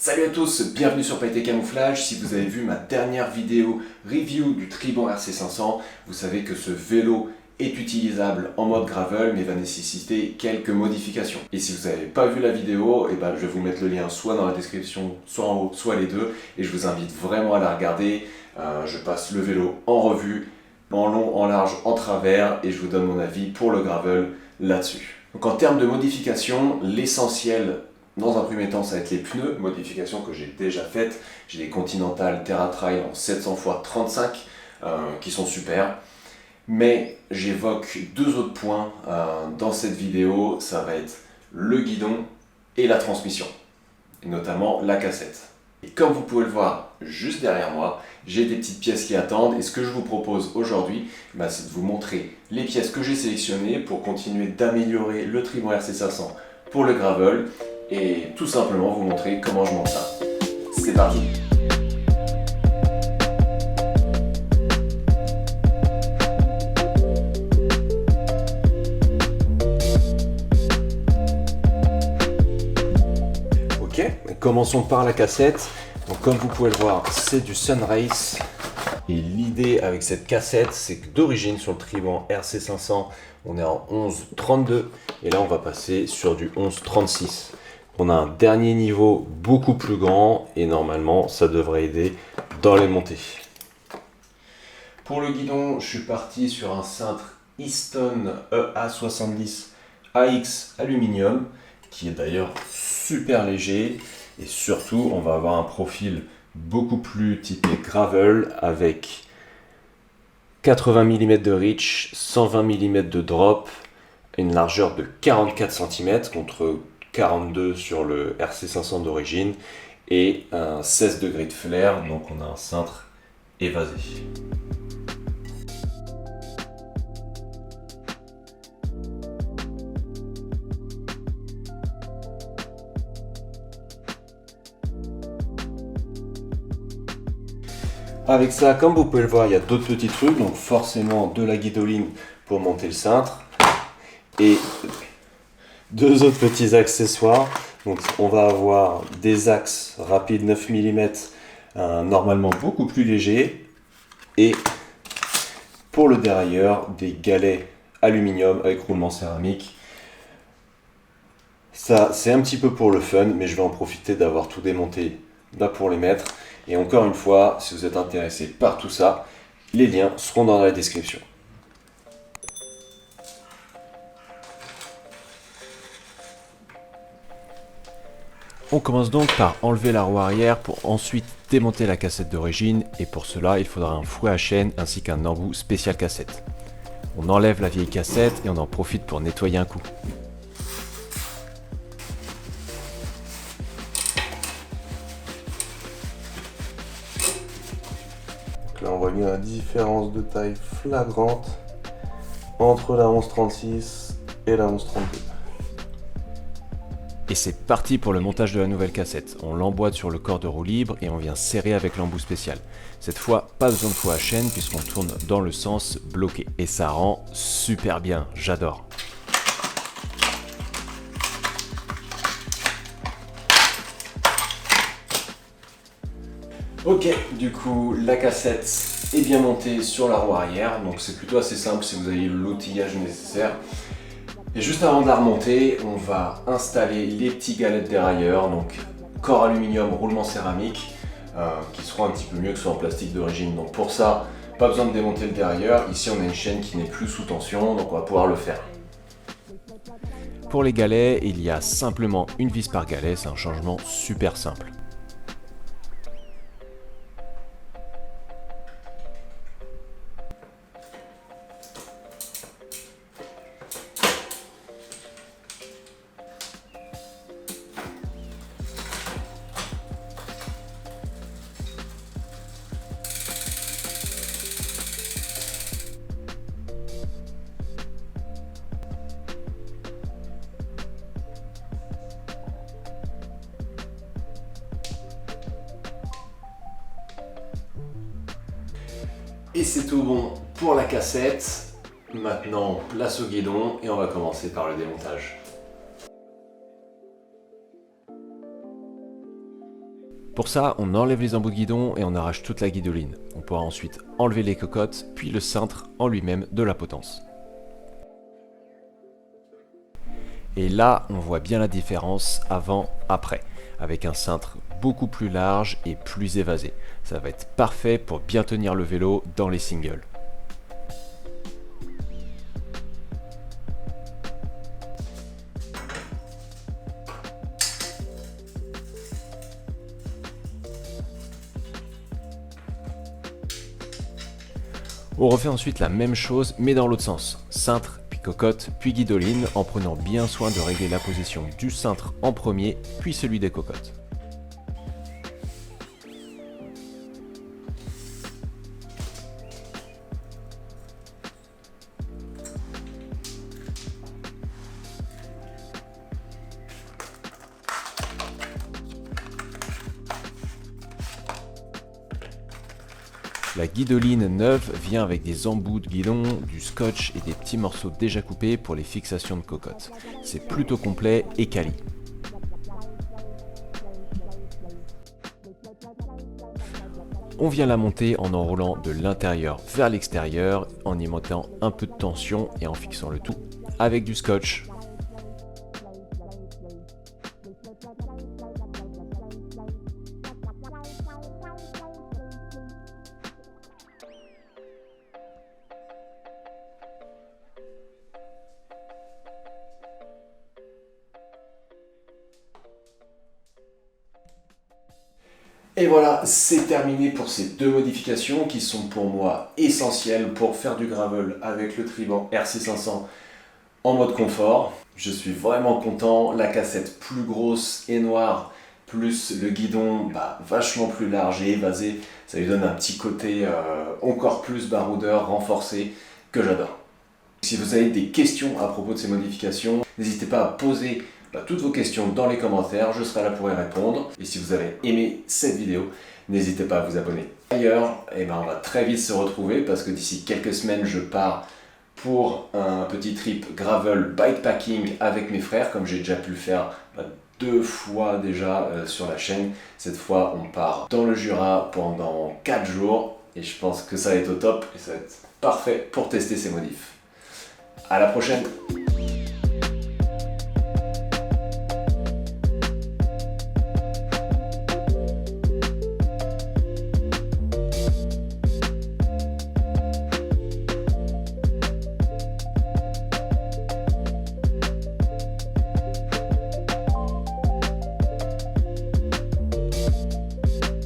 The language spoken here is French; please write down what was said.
Salut à tous, bienvenue sur Pailleté Camouflage. Si vous avez vu ma dernière vidéo review du Tribant RC500, vous savez que ce vélo est utilisable en mode gravel mais va nécessiter quelques modifications. Et si vous n'avez pas vu la vidéo, je vais vous mettre le lien soit dans la description, soit en haut, soit les deux. Et je vous invite vraiment à la regarder. Je passe le vélo en revue, en long, en large, en travers et je vous donne mon avis pour le gravel là-dessus. Donc en termes de modification, l'essentiel dans un premier temps, ça va être les pneus, modification que j'ai déjà faite. J'ai des Continental Terra Trail en 700 x 35 qui sont super. Mais j'évoque deux autres points dans cette vidéo. Ça va être le guidon et la transmission, et notamment la cassette. Et comme vous pouvez le voir juste derrière moi, j'ai des petites pièces qui attendent. Et ce que je vous propose aujourd'hui, c'est de vous montrer les pièces que j'ai sélectionnées pour continuer d'améliorer le Tribant RC500 pour le gravel. Et tout simplement vous montrer comment je monte ça. C'est parti! Ok, commençons par la cassette. Donc comme vous pouvez le voir, c'est du Sunrace. Et l'idée avec cette cassette, c'est que d'origine sur le Tribant RC500, on est en 11.32 et là on va passer sur du 11.36. On a un dernier niveau beaucoup plus grand et normalement ça devrait aider dans les montées. Pour le guidon, je suis parti sur un cintre Easton EA70 AX aluminium qui est d'ailleurs super léger et surtout on va avoir un profil beaucoup plus typé gravel avec 80 mm de reach, 120 mm de drop, une largeur de 44 cm contre 42 sur le RC500 d'origine et un 16 degrés de flair, donc on a un cintre évasé. Avec ça, comme vous pouvez le voir, il y a d'autres petits trucs, donc forcément de la guidoline pour monter le cintre et deux autres petits accessoires. Donc on va avoir des axes rapides 9 mm, normalement beaucoup plus légers, et pour le dérailleur des galets aluminium avec roulement céramique. Ça c'est un petit peu pour le fun, mais je vais en profiter d'avoir tout démonté là pour les mettre. Et encore une fois, si vous êtes intéressé par tout ça, les liens seront dans la description. On commence donc par enlever la roue arrière pour ensuite démonter la cassette d'origine, et pour cela il faudra un fouet à chaîne ainsi qu'un embout spécial cassette. On enlève la vieille cassette et on en profite pour nettoyer un coup. Donc là on voit bien la différence de taille flagrante entre la 1136 et la 1132. Et c'est parti pour le montage de la nouvelle cassette. On l'emboîte sur le corps de roue libre et on vient serrer avec l'embout spécial. Cette fois, pas besoin de fouet à chaîne puisqu'on tourne dans le sens bloqué. Et ça rend super bien, j'adore. Ok, du coup, la cassette est bien montée sur la roue arrière. Donc c'est plutôt assez simple si vous avez l'outillage nécessaire. Et juste avant de la remonter, on va installer les petits galets de dérailleur, donc corps aluminium, roulement céramique, qui seront un petit peu mieux que ceux en plastique d'origine. Donc pour ça, pas besoin de démonter le dérailleur. Ici on a une chaîne qui n'est plus sous tension, donc on va pouvoir le faire. Pour les galets, il y a simplement une vis par galet, c'est un changement super simple. Et c'est tout bon pour la cassette. Maintenant, place au guidon et on va commencer par le démontage. Pour ça, on enlève les embouts de guidon et on arrache toute la guidoline. On pourra ensuite enlever les cocottes, puis le cintre en lui-même de la potence. Et là, on voit bien la différence avant-après, avec un cintre beaucoup plus large et plus évasé. Ça va être parfait pour bien tenir le vélo dans les singles. On refait ensuite la même chose mais dans l'autre sens, cintre, puis cocotte, puis guidoline, en prenant bien soin de régler la position du cintre en premier, puis celui des cocottes. La guidoline neuve vient avec des embouts de guidon, du scotch et des petits morceaux déjà coupés pour les fixations de cocotte. C'est plutôt complet et quali. On vient la monter en enroulant de l'intérieur vers l'extérieur, en y mettant un peu de tension et en fixant le tout avec du scotch. Et voilà, c'est terminé pour ces deux modifications qui sont pour moi essentielles pour faire du gravel avec le Triban RC500 en mode confort. Je suis vraiment content, la cassette plus grosse et noire, plus le guidon vachement plus large et évasé, ça lui donne un petit côté encore plus baroudeur, renforcé, que j'adore. Si vous avez des questions à propos de ces modifications, n'hésitez pas à poser toutes vos questions dans les commentaires, je serai là pour y répondre. Et si vous avez aimé cette vidéo, n'hésitez pas à vous abonner. D'ailleurs, on va très vite se retrouver parce que d'ici quelques semaines, je pars pour un petit trip gravel bikepacking avec mes frères, comme j'ai déjà pu le faire 2 fois déjà sur la chaîne. Cette fois, on part dans le Jura pendant 4 jours et je pense que ça va être au top et ça va être parfait pour tester ces modifs. À la prochaine!